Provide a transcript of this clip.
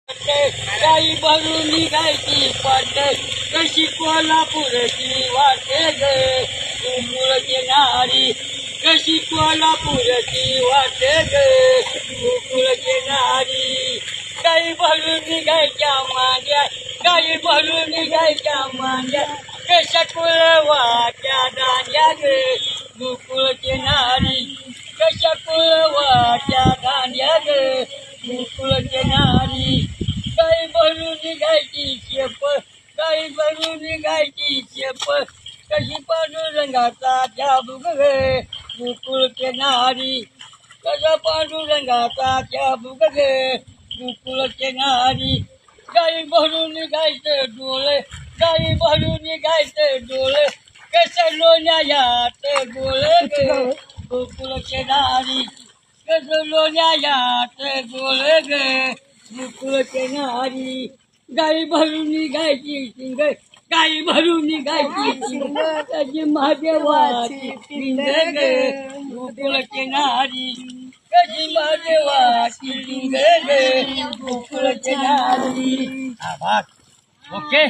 काही भरून निघायची पद्धत कशी कोल्हापूरची वाटे ग गोकुळची नारी कशी कोल्हापूरची वाटे ग गोकुळची नारी काही भरून निघायच्या मांड्या काही भरून निघायच्या मांड्या कशा कुळवाच्या दांड्या ग गोकुळची नारी कशा कुळवाच्या दांड्या ग गोकुळची नारी काही भरून निघायची शेप काही भरून निघायची शेप कशी पांडुरंगाचा जाबुग ग गोकुळची नारी कशा पांडुरंगाचा जाबुग ग गोकुळची नारी काही भरून निघायचं डोळे काही भरून निघायचं डोळे कसं लोण्यात गोळे ग गोकुळची नारी कसं लोण्यात गोळे ग गोकुळची नारी गाई भरून निघायची शिंग गाई भरून निघायची शिंग कशी महादेवाची शिंग ग गोकुळची नारी कशी महादेवाची शिंग ग गोकुळची नारी. ओके.